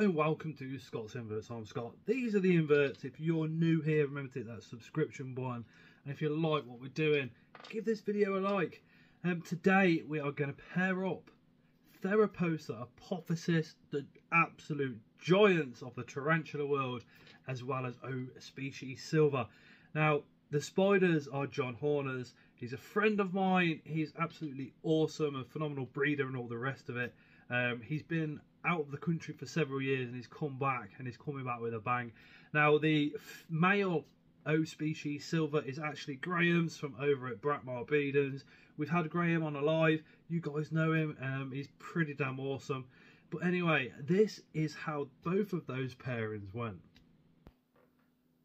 Hi and welcome to Scott's Inverts. I'm Scott. These are the inverts. If you're new here, remember to hit that subscription button. And if you like what we're doing, give this video a like. Today we are going to pair up t.apophysis, the absolute giants of the tarantula world, as well as O.sp Silver. Now, the spiders are John Horners. He's a friend of mine. He's absolutely awesome, a phenomenal breeder and all the rest of it. He's been out of the country for several years and he's come back, and he's coming back with a bang. Now, the male O.sp Silver is actually Graham's from over at breedings. We've had Graham on a live. You guys know him. He's pretty damn awesome. But anyway, this is how both of those pairings went.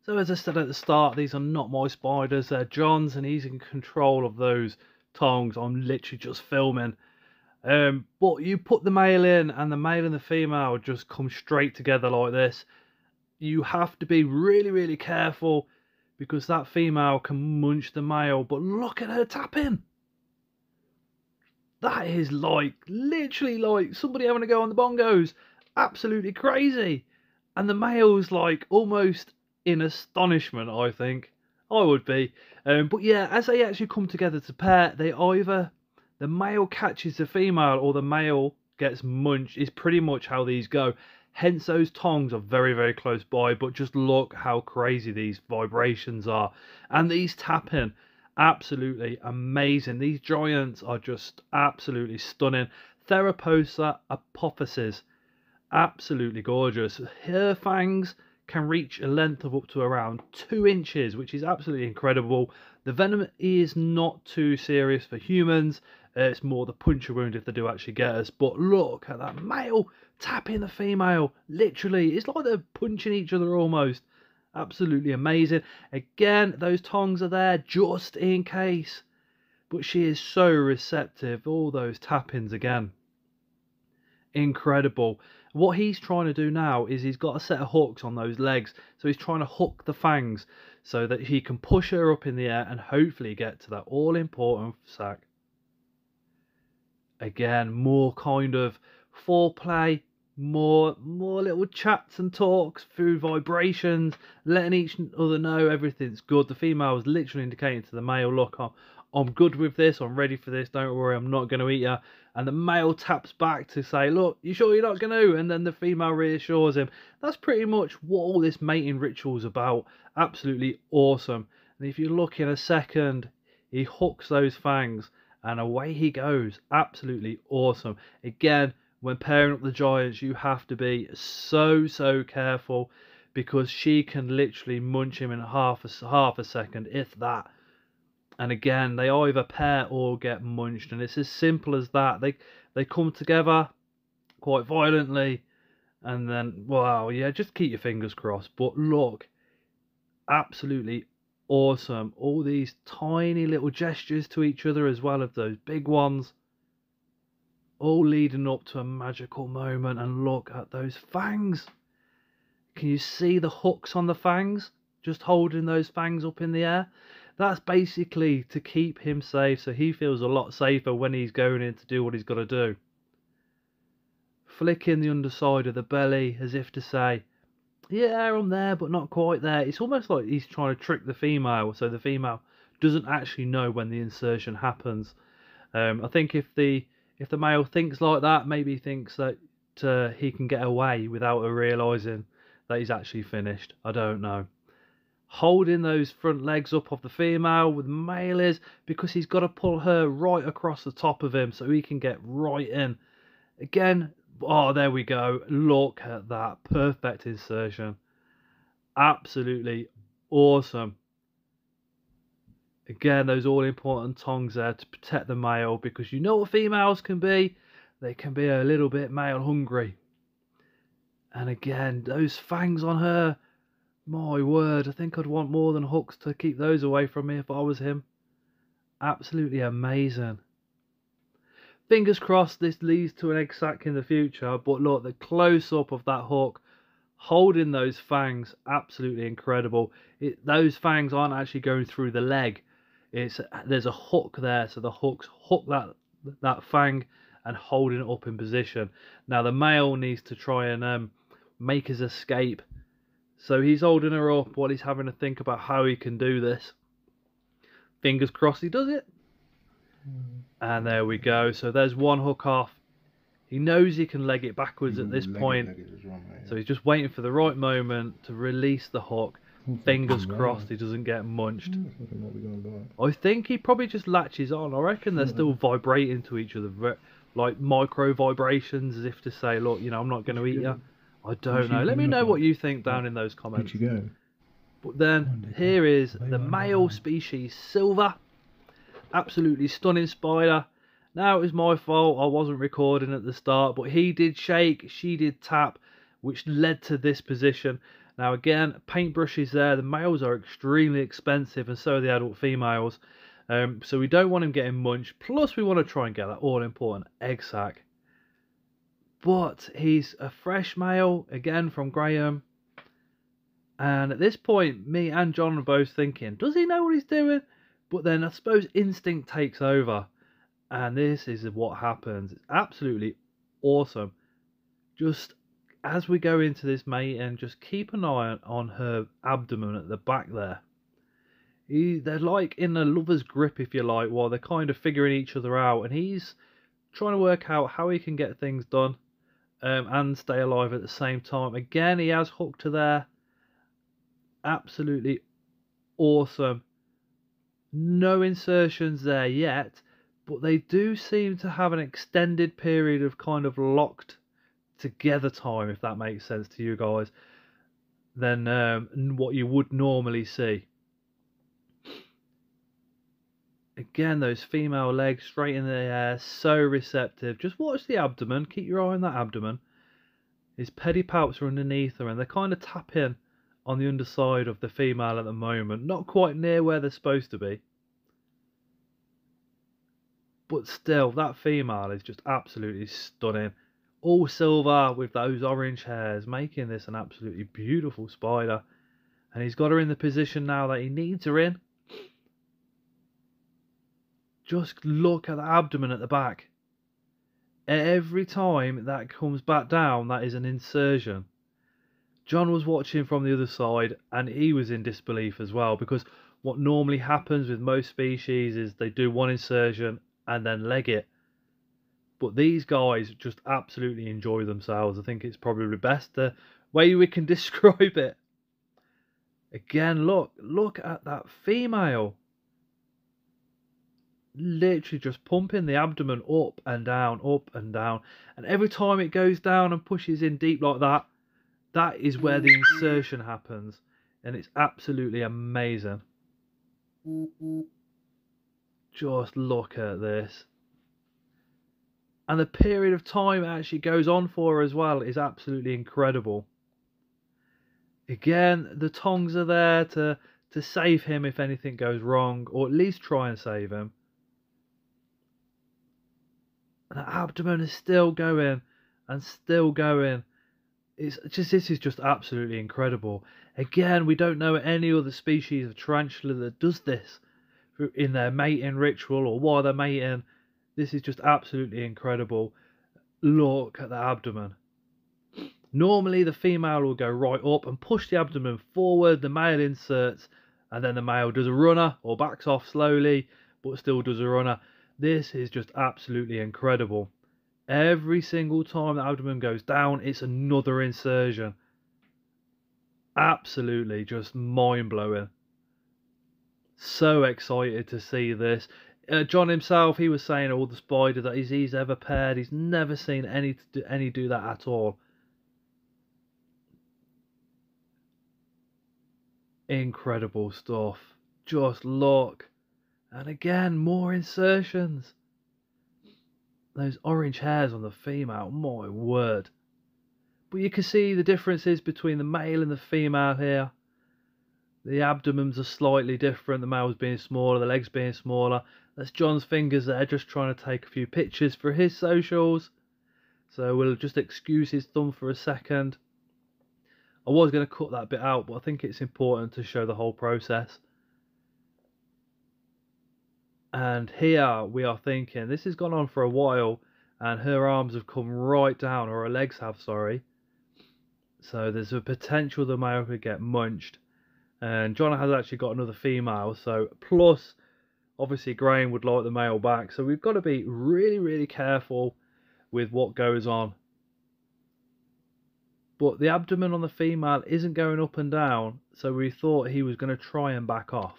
So as I said at the start, these are not my spiders, they're John's, and he's in control of those tongs. I'm literally just filming. But you put the male in and the male and the female just come straight together like this. You have to be really, really careful because that female can munch the male. But look at her tapping. That is like, literally like somebody having to go on the bongos. Absolutely crazy. And the male's like almost in astonishment, I think. I would be. But yeah, as they actually come together to pair, they either... the male catches the female or the male gets munched is pretty much how these go. Hence those tongs are very, very close by. But just look how crazy these vibrations are. And these tapping, absolutely amazing. These giants are just absolutely stunning. t.apophysis, absolutely gorgeous. Her fangs can reach a length of up to around 2 inches, which is absolutely incredible. The venom is not too serious for humans. It's more the puncture wound if they do actually get us. But look at that male tapping the female. Literally, it's like they're punching each other almost. Absolutely amazing. Again, those tongs are there just in case. But she is so receptive. All those tappings again. Incredible. What he's trying to do now is he's got a set of hooks on those legs. So he's trying to hook the fangs so that he can push her up in the air and hopefully get to that all-important sack. Again, more kind of foreplay, more little chats and talks through vibrations, letting each other know everything's good. The female is literally indicating to the male, look, I'm good with this, I'm ready for this, don't worry, I'm not going to eat you. And the male taps back to say, look, you sure you're not going to? And then the female reassures him. That's pretty much what all this mating ritual is about. Absolutely awesome. And if you look in a second, he hooks those fangs and away he goes. Absolutely awesome. Again, when pairing up the giants, you have to be so careful because she can literally munch him in half a second, if that. And again, they either pair or get munched, and it's as simple as that. They come together quite violently, and then, wow, yeah, just keep your fingers crossed. But look, absolutely awesome. All these tiny little gestures to each other as well as those big ones, all leading up to a magical moment. And look at those fangs. Can you see the hooks on the fangs? Just holding those fangs up in the air. That's basically to keep him safe, so he feels a lot safer when he's going in to do what he's got to do. Flicking the underside of the belly as if to say, yeah, I'm there, but not quite there. It's almost like he's trying to trick the female, so the female doesn't actually know when the insertion happens. I think if the male thinks like that, maybe he thinks that he can get away without her realising that he's actually finished. I don't know. Holding those front legs up of the female with the male is because he's got to pull her right across the top of him so he can get right in. Again, oh, there we go. Look at that. Perfect insertion. Absolutely awesome. Again, those all-important tongs there to protect the male, because you know what females can be? They can be a little bit male hungry. And again, those fangs on her. My word, I think I'd want more than hooks to keep those away from me if I was him. Absolutely amazing. Fingers crossed this leads to an egg sac in the future, but look, the close-up of that hook holding those fangs, absolutely incredible. Those fangs aren't actually going through the leg. There's a hook there, so the hooks hook that fang and holding it up in position. Now the male needs to try and make his escape. So he's holding her up while he's having to think about how he can do this. Fingers crossed he does it. And there we go. So there's one hook off. He knows he can leg it backwards at this point. So he's just waiting for the right moment to release the hook. Fingers crossed he doesn't get munched. I think he probably just latches on. I reckon they're still vibrating to each other, like micro vibrations, as if to say, look, you know, I'm not going to eat you. I don't know. Let me know what you think down in those comments. But then here is the male species Silver. Absolutely stunning spider. Now it was my fault, I wasn't recording at the start, but he did shake, she did tap, which led to this position. Now again, paintbrushes there, the males are extremely expensive and so are the adult females. So we don't want him getting munched, plus we want to try and get that all important egg sac. But he's a fresh male, again from Graham. And at this point, me and John are both thinking, does he know what he's doing? But then I suppose instinct takes over. And this is what happens. It's absolutely awesome. Just as we go into this mating, just keep an eye on her abdomen at the back there. They're like in a lover's grip, if you like, while they're kind of figuring each other out. And he's trying to work out how he can get things done and stay alive at the same time. Again, he has hooked her there. Absolutely awesome. No insertions there yet, but they do seem to have an extended period of kind of locked together time, if that makes sense to you guys, than what you would normally see. Again, those female legs straight in the air, so receptive. Just watch the abdomen, keep your eye on that abdomen. His pedipalps are underneath her and they're kind of tapping on the underside of the female at the moment, not quite near where they're supposed to be. But still, that female is just absolutely stunning. All silver with those orange hairs, making this an absolutely beautiful spider. And he's got her in the position now that he needs her in. Just look at the abdomen at the back. Every time that comes back down, that is an insertion. John was watching from the other side and he was in disbelief as well, because what normally happens with most species is they do one insertion and then leg it. But these guys just absolutely enjoy themselves. I think it's probably the best way we can describe it. Again, look at that female. Literally just pumping the abdomen up and down, up and down. And every time it goes down and pushes in deep like that, that is where the insertion happens. And it's absolutely amazing. Just look at this. And the period of time it actually goes on for as well is absolutely incredible. Again, the tongs are there to save him if anything goes wrong, or at least try and save him. And the abdomen is still going and still going. This is just absolutely incredible. Again, we don't know any other species of tarantula that does this in their mating ritual or while they're mating. This is just absolutely incredible. Look at the abdomen. Normally the female will go right up and push the abdomen forward, the male inserts, and then the male does a runner or backs off slowly but still does a runner. This is just absolutely incredible. Every single time the abdomen goes down, it's another insertion. Absolutely just mind-blowing. So excited to see this. John himself, he was saying all the spider that he's ever paired, he's never seen any do that at all. Incredible stuff. Just look. And again, more insertions. Those orange hairs on the female, my word. But you can see the differences between the male and the female here. The abdomens are slightly different, the male's being smaller, the legs being smaller. That's John's fingers there, just trying to take a few pictures for his socials. So we'll just excuse his thumb for a second. I was going to cut that bit out, but I think it's important to show the whole process. And here we are thinking, this has gone on for a while, and her arms have come right down, or her legs have, sorry. So there's a potential the male could get munched. And John has actually got another female, so plus obviously Graham would like the male back, so we've got to be really, really careful with what goes on. But the abdomen on the female isn't going up and down, so we thought he was going to try and back off.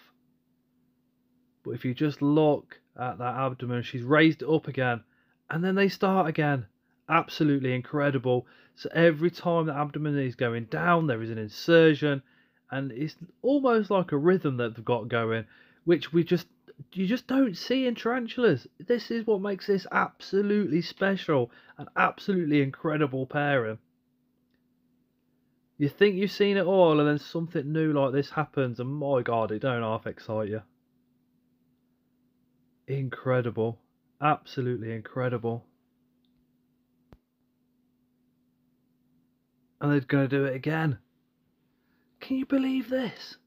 But if you just look at that abdomen, she's raised it up again, and then they start again. Absolutely incredible. So every time the abdomen is going down, there is an insertion, and it's almost like a rhythm that they've got going, which you just don't see in tarantulas. This is what makes this absolutely special, an absolutely incredible pairing. You think you've seen it all, and then something new like this happens, and my God, it don't half excite you. Incredible. Absolutely incredible. And they're going to do it again. Can you believe this?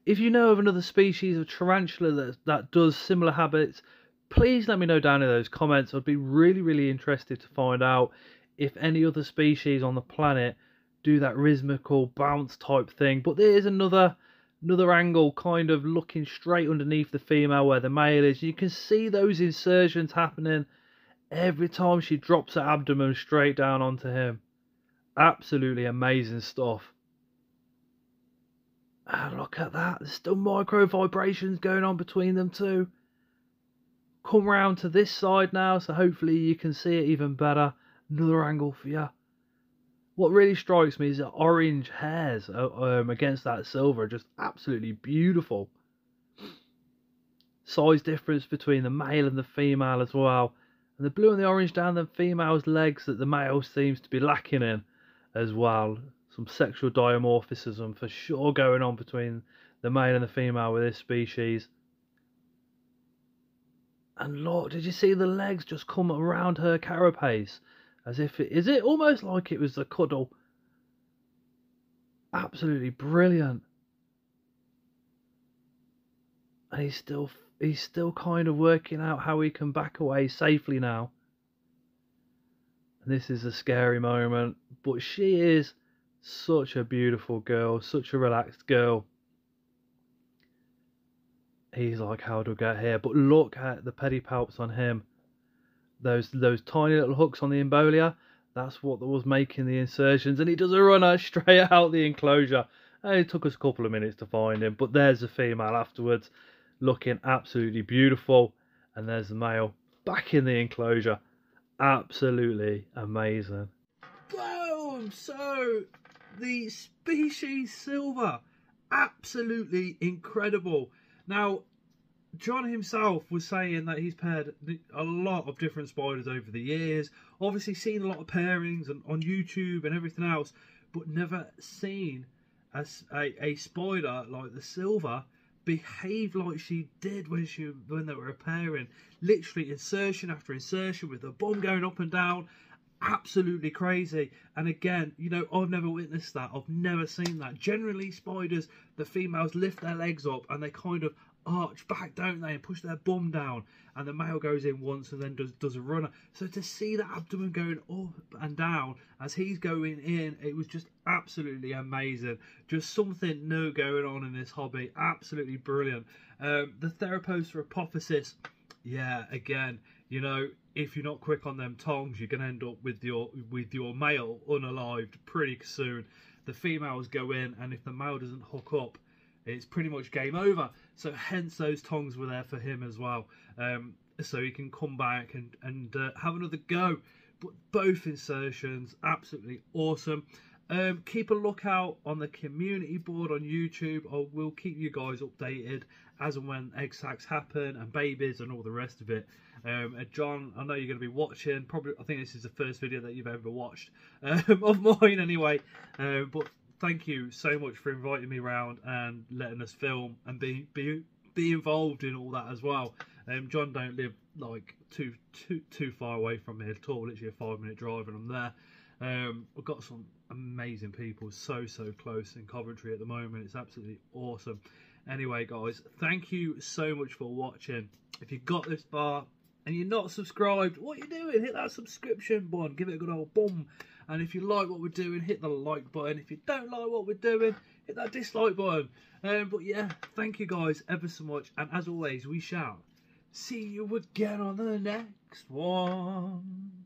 If you know of another species of tarantula that does similar habits, please let me know down in those comments. I'd be really, really interested to find out if any other species on the planet do that rhythmical bounce type thing. But there is another angle, kind of looking straight underneath the female where the male is. You can see those insertions happening every time she drops her abdomen straight down onto him. Absolutely amazing stuff. And look at that, there's still micro vibrations going on between them two. Come round to this side now, so hopefully you can see it even better. Another angle for you. What really strikes me is the orange hairs against that silver, just absolutely beautiful. Size difference between the male and the female as well. And the blue and the orange down the female's legs that the male seems to be lacking in as well. Some sexual dimorphism for sure going on between the male and the female with this species. And look, did you see the legs just come around her carapace? As if is it almost like it was a cuddle? Absolutely brilliant. And he's still kind of working out how he can back away safely now. And this is a scary moment, but she is such a beautiful girl, such a relaxed girl. He's like, how do I get here? But look at the pedipalps on him. Those tiny little hooks on the embolia. That's what was making the insertions. And he does a runner straight out the enclosure. And it took us a couple of minutes to find him. But there's the female afterwards, looking absolutely beautiful. And there's the male back in the enclosure. Absolutely amazing. Boom! So the species silver, absolutely incredible. Now, John himself was saying that he's paired a lot of different spiders over the years, obviously seen a lot of pairings on YouTube and everything else, but never seen a spider like the silver behave like she did when they were pairing. Literally insertion after insertion with the bum going up and down. Absolutely crazy. And again, you know, I've never witnessed that. I've never seen that. Generally, spiders, the females lift their legs up and they kind of arch back, don't they, and push their bum down, and the male goes in once and then does a runner. So to see the abdomen going up and down as he's going in, it was just absolutely amazing. Just something new going on in this hobby. Absolutely brilliant. The t.apophysis, yeah, again, you know, if you're not quick on them tongs, you're gonna end up with your male unalived pretty soon. The females go in, and if the male doesn't hook up, it's pretty much game over. So hence those tongs were there for him as well, so he can come back and have another go. But both insertions absolutely awesome. Keep a lookout on the community board on YouTube. I will keep you guys updated as and when egg sacs happen and babies and all the rest of it. John, I know you're going to be watching. Probably, I think this is the first video that you've ever watched of mine anyway. But thank you so much for inviting me around and letting us film and be involved in all that as well. John don't live like too far away from me at all. Literally a 5-minute drive and I'm there. We've got some amazing people so close in Coventry at the moment. It's absolutely awesome. Anyway guys, thank you so much for watching. If you got this far, and you're not subscribed, what are you doing? Hit that subscription button, give it a good old boom. And if you like what we're doing, hit the like button. If you don't like what we're doing, hit that dislike button. But yeah, thank you guys ever so much, and as always, we shall see you again on the next one.